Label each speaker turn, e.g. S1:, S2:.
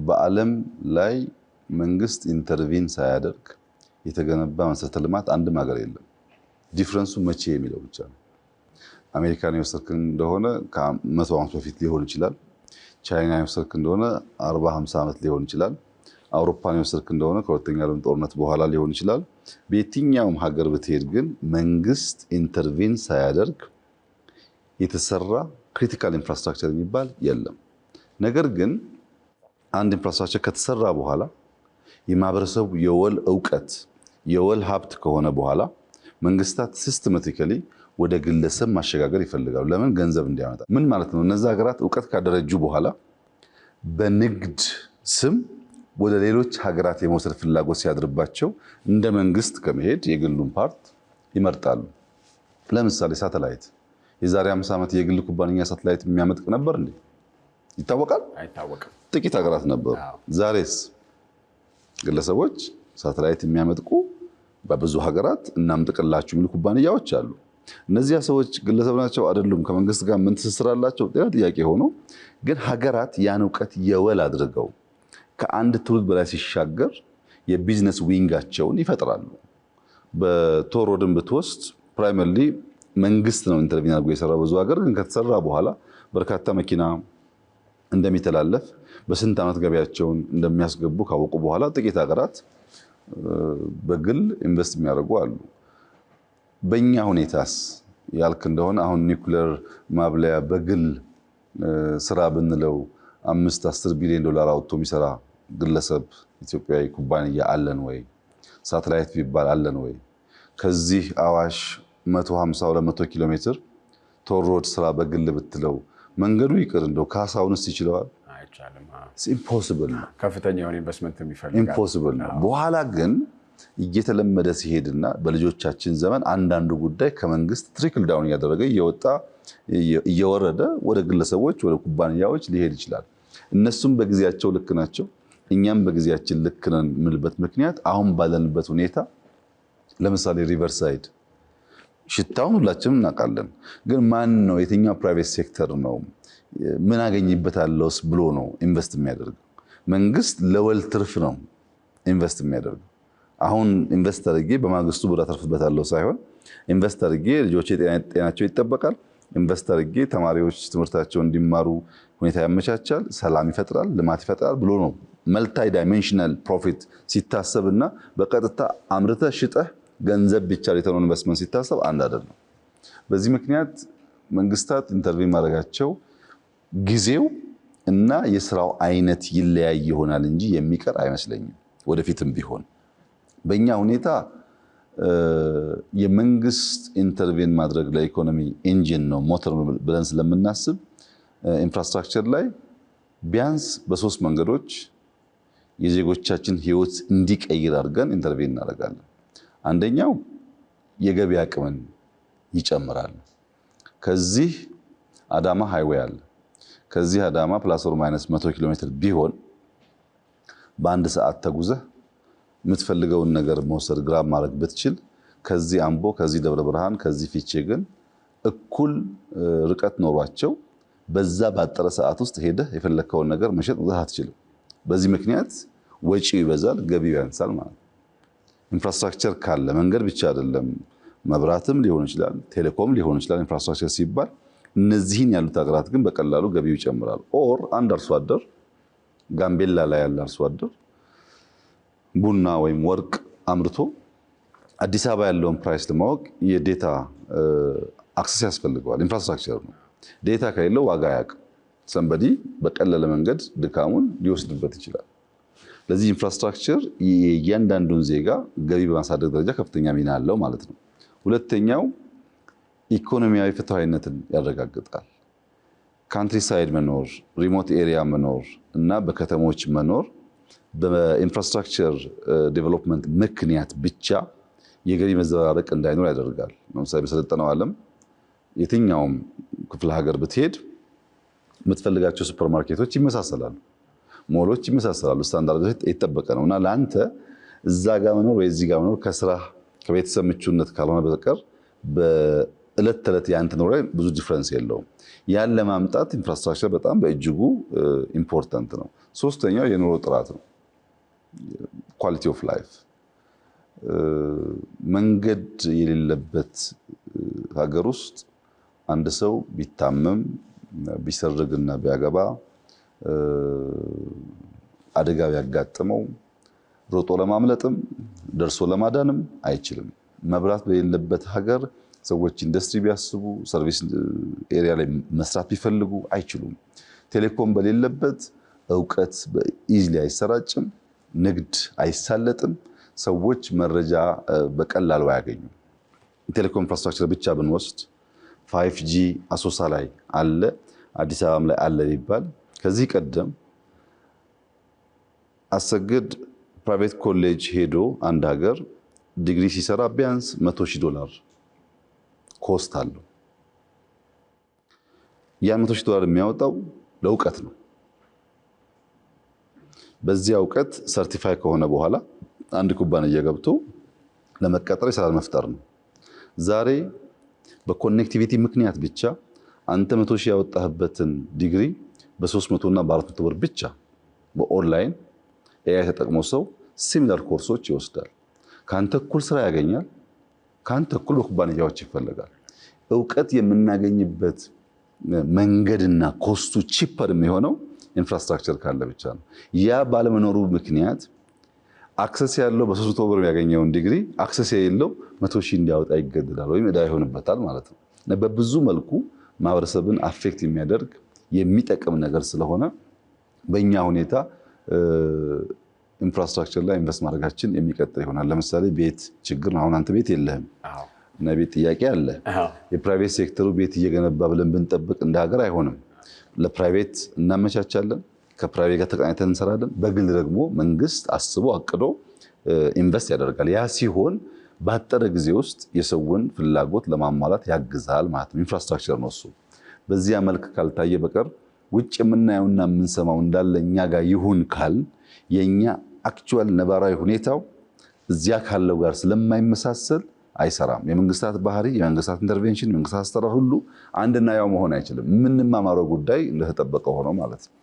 S1: በዓለም ላይ መንግስት ኢንተርቪን ሳያደርግ የተገነባ መሰረተ ልማት አንድም ሀገር የለም። ዲፍረንሱ መቼ የሚለው ብቻ ነው። አሜሪካን የወሰድክ እንደሆነ ከ100 ዓመት በፊት ሊሆን ይችላል። ቻይና የወሰድክ እንደሆነ 40-50 ዓመት ሊሆን ይችላል። አውሮፓን የወሰድክ እንደሆነ ከሁለተኛው ዓለም ጦርነት በኋላ ሊሆን ይችላል። በየትኛውም ሀገር ብትሄድ ግን መንግስት ኢንተርቪን ሳያደርግ የተሰራ ክሪቲካል ኢንፍራስትራክቸር የሚባል የለም። ነገር ግን አንድ ኢንፍራስትራክቸር ከተሰራ በኋላ የማህበረሰቡ የወል ዕውቀት የወል ሀብት ከሆነ በኋላ መንግስታት ሲስተማቲካሊ ወደ ግለሰብ ማሸጋገር ይፈልጋሉ። ለምን? ገንዘብ እንዲያመጣ። ምን ማለት ነው? እነዛ ሀገራት ዕውቀት ካደረጁ በኋላ በንግድ ስም ወደ ሌሎች ሀገራት የመውሰድ ፍላጎት ሲያድርባቸው እንደ መንግስት ከመሄድ የግሉን ፓርት ይመርጣሉ። ለምሳሌ ሳተላይት የዛሬ 50 ዓመት የግል ኩባንያ ሳተላይት የሚያመጥቅ ነበር እንዴ? ይታወቃል?
S2: አይታወቅም።
S1: ጥቂት ሀገራት ነበሩ። ዛሬስ ግለሰቦች ሳተላይት የሚያመጥቁ በብዙ ሀገራት እናምጥቅላችሁ የሚሉ ኩባንያዎች አሉ። እነዚያ ሰዎች ግለሰብ ናቸው አይደሉም? ከመንግስት ጋር ምን ትስስር አላቸው? ሌላ ጥያቄ ሆኖ ግን ሀገራት ያን ዕውቀት የወል አድርገው ከአንድ ትውልድ በላይ ሲሻገር የቢዝነስ ዊንጋቸውን ይፈጥራሉ። በቶር ሮድን ብትወስድ ፕራይመርሊ መንግስት ነው ኢንተርቪን አድርጎ የሰራው ብዙ ሀገር። ግን ከተሰራ በኋላ በርካታ መኪና እንደሚተላለፍ በስንት ዓመት ገበያቸውን እንደሚያስገቡ ካወቁ በኋላ ጥቂት ሀገራት በግል ኢንቨስት የሚያደርጉ አሉ። በእኛ ሁኔታስ ያልክ እንደሆነ አሁን ኒውክሌር ማብለያ በግል ስራ ብንለው 5-10 ቢሊዮን ዶላር አውጥቶ የሚሰራ ግለሰብ ኢትዮጵያዊ ኩባንያ አለን ወይ? ሳተላይት ቢባል አለን ወይ? ከዚህ አዋሽ 150-200 ኪሎ ሜትር ቶር ሮድ ስራ በግል ብትለው መንገዱ ይቅር እንደው ካሳውንስ ይችላል?
S2: አይቻልም።
S1: ኢምፖሲብል ነው።
S2: ከፍተኛ የሆነ ኢንቨስትመንት የሚፈልጋል።
S1: ኢምፖሲብል ነው። በኋላ ግን እየተለመደ ሲሄድና በልጆቻችን ዘመን አንዳንዱ ጉዳይ ከመንግስት ትሪክል ዳውን እያደረገ እየወጣ እየወረደ ወደ ግለሰቦች ወደ ኩባንያዎች ሊሄድ ይችላል። እነሱም በጊዜያቸው ልክ ናቸው፣ እኛም በጊዜያችን ልክ ነን የምልበት ምክንያት አሁን ባለንበት ሁኔታ ለምሳሌ ሪቨርሳይድ ሽታውን ሁላችንም እናውቃለን። ግን ማን ነው የትኛው ፕራይቬት ሴክተር ነው ምን አገኝበታለውስ ብሎ ነው ኢንቨስት የሚያደርገው? መንግስት ለወል ትርፍ ነው ኢንቨስት የሚያደርገው። አሁን ኢንቨስት አድርጌ በማግስቱ ብር አተርፍበታለሁ ሳይሆን ኢንቨስት አድርጌ ልጆቼ ጤናቸው ይጠበቃል፣ ኢንቨስት አድርጌ ተማሪዎች ትምህርታቸውን እንዲማሩ ሁኔታ ያመቻቻል፣ ሰላም ይፈጥራል፣ ልማት ይፈጥራል ብሎ ነው መልታይ ዳይሜንሽናል ፕሮፊት ሲታሰብና በቀጥታ አምርተህ ሽጠህ ገንዘብ ብቻ ሪተርን ኦን ኢንቨስትመንት ሲታሰብ አንድ አይደለም። በዚህ ምክንያት መንግስታት ኢንተርቪን ማድረጋቸው ጊዜው እና የስራው አይነት ይለያይ ይሆናል እንጂ የሚቀር አይመስለኝም ወደፊትም ቢሆን። በእኛ ሁኔታ የመንግስት ኢንተርቪን ማድረግ ለኢኮኖሚ ኢንጂን ነው ሞተር ብለን ስለምናስብ ኢንፍራስትራክቸር ላይ ቢያንስ በሶስት መንገዶች የዜጎቻችን ህይወት እንዲቀይር አድርገን ኢንተርቪን እናደርጋለን። አንደኛው የገቢ አቅምን ይጨምራል። ከዚህ አዳማ ሃይዌይ አለ። ከዚህ አዳማ ፕላስ ኦር ማይነስ 100 ኪሎ ሜትር ቢሆን በአንድ ሰዓት ተጉዘህ የምትፈልገውን ነገር መውሰድ ግራብ ማድረግ ብትችል ከዚህ አምቦ፣ ከዚህ ደብረ ብርሃን፣ ከዚህ ፊቼ ግን እኩል ርቀት ኖሯቸው በዛ ባጠረ ሰዓት ውስጥ ሄደህ የፈለከውን ነገር መሸጥ መግዛት አትችልም። በዚህ ምክንያት ወጪው ይበዛል፣ ገቢው ያንሳል ማለት ነው። ኢንፍራስትራክቸር ካለ መንገድ ብቻ አይደለም፣ መብራትም ሊሆን ይችላል፣ ቴሌኮም ሊሆን ይችላል። ኢንፍራስትራክቸር ሲባል እነዚህን ያሉት ሀገራት ግን በቀላሉ ገቢው ይጨምራል። ኦር አንድ አርሶ አደር ጋምቤላ ላይ ያለ አርሶ አደር ቡና ወይም ወርቅ አምርቶ አዲስ አበባ ያለውን ፕራይስ ለማወቅ የዴታ አክሰስ ያስፈልገዋል። ኢንፍራስትራክቸር ነው። ዴታ ከሌለው ዋጋ ያውቅ ሰንበዲ በቀለለ መንገድ ድካሙን ሊወስድበት ይችላል። ለዚህ ኢንፍራስትራክቸር የእያንዳንዱን ዜጋ ገቢ በማሳደግ ደረጃ ከፍተኛ ሚና አለው ማለት ነው። ሁለተኛው ኢኮኖሚያዊ ፍትሃዊነትን ያረጋግጣል። ካንትሪ ሳይድ መኖር፣ ሪሞት ኤሪያ መኖር እና በከተሞች መኖር በኢንፍራስትራክቸር ዴቨሎፕመንት ምክንያት ብቻ የገቢ መዘባረቅ እንዳይኖር ያደርጋል። ለምሳሌ በሰለጠነው ዓለም የትኛውም ክፍለ ሀገር ብትሄድ የምትፈልጋቸው ሱፐርማርኬቶች ይመሳሰላሉ፣ ሞሎች ይመሳሰላሉ፣ ስታንዳርዶች የተጠበቀ ነው እና ለአንተ እዛ ጋር መኖር ወይ እዚህ ጋር መኖር ከስራ ከቤተሰብ ምቹነት ካልሆነ በስተቀር በእለት ተዕለት ያንተ ኑሮ ብዙ ዲፍረንስ የለውም። ያን ለማምጣት ኢንፍራስትራክቸር በጣም በእጅጉ ኢምፖርታንት ነው። ሶስተኛው የኑሮ ጥራት ነው። ኳሊቲ ኦፍ ላይፍ መንገድ የሌለበት ሀገር ውስጥ አንድ ሰው ቢታመም ቢሰርግና ቢያገባ አደጋ ቢያጋጥመው ሮጦ ለማምለጥም ደርሶ ለማዳንም አይችልም። መብራት በሌለበት ሀገር ሰዎች ኢንዱስትሪ ቢያስቡ ሰርቪስ ኤሪያ ላይ መስራት ቢፈልጉ አይችሉም። ቴሌኮም በሌለበት እውቀት በኢዝሊ አይሰራጭም፣ ንግድ አይሳለጥም፣ ሰዎች መረጃ በቀላሉ አያገኙም። ቴሌኮም ኢንፍራስትራክቸር ብቻ ብንወስድ 5G አሶሳ ላይ አለ፣ አዲስ አበባም ላይ አለ ቢባል ከዚህ ቀደም አሰግድ ፕራይቬት ኮሌጅ ሄዶ አንድ ሀገር ዲግሪ ሲሰራ ቢያንስ $100,000 ኮስት አለው። ያን $100,000 የሚያወጣው ለእውቀት ነው። በዚያ እውቀት ሰርቲፋይ ከሆነ በኋላ አንድ ኩባንያ ገብቶ ለመቀጠር የሰላም መፍጠር ነው። ዛሬ በኮኔክቲቪቲ ምክንያት ብቻ አንተ 100,000 ያወጣህበትን ዲግሪ በ300 እና በ400 ብር ብቻ በኦንላይን ኤአይ ተጠቅሞ ሰው ሲሚላር ኮርሶች ይወስዳል። ካንተ እኩል ስራ ያገኛል፣ ካንተ እኩል በኩባንያዎች ይፈልጋል። እውቀት የምናገኝበት መንገድና ኮስቱ ቺፐር የሚሆነው ኢንፍራስትራክቸር ካለ ብቻ ነው። ያ ባለመኖሩ ምክንያት አክሰስ ያለው በ300 ብር ያገኘውን ዲግሪ አክሰስ የሌለው 100,000 እንዲያወጣ ይገደዳል ወይም ዕዳ ይሆንበታል ማለት ነው። በብዙ መልኩ ማህበረሰብን አፌክት የሚያደርግ የሚጠቅም ነገር ስለሆነ በእኛ ሁኔታ ኢንፍራስትራክቸር ላይ ኢንቨስት ማድረጋችን የሚቀጥል ይሆናል። ለምሳሌ ቤት ችግር ነው። አሁን አንተ ቤት የለህም እና ቤት ጥያቄ አለ። የፕራይቬት ሴክተሩ ቤት እየገነባ ብለን ብንጠብቅ እንደ ሀገር አይሆንም። ለፕራይቬት እናመቻቻለን፣ ከፕራይቬት ጋር ተቀናኝተን እንሰራለን። በግል ደግሞ መንግስት አስቦ አቅዶ ኢንቨስት ያደርጋል። ያ ሲሆን ባጠረ ጊዜ ውስጥ የሰውን ፍላጎት ለማሟላት ያግዛል ማለት ነው። ኢንፍራስትራክቸር ነው እሱ። በዚያ መልክ ካልታየ በቀር ውጭ የምናየውና የምንሰማው እንዳለ እኛ ጋር ይሁን ካል የኛ አክቹዋል ነባራዊ ሁኔታው እዚያ ካለው ጋር ስለማይመሳሰል አይሰራም። የመንግስታት ባህሪ፣ የመንግስታት ኢንተርቬንሽን፣ የመንግስታት አሰራር ሁሉ አንድና ያው መሆን አይችልም። የምንማማረው ጉዳይ እንደተጠበቀ ሆኖ ማለት ነው።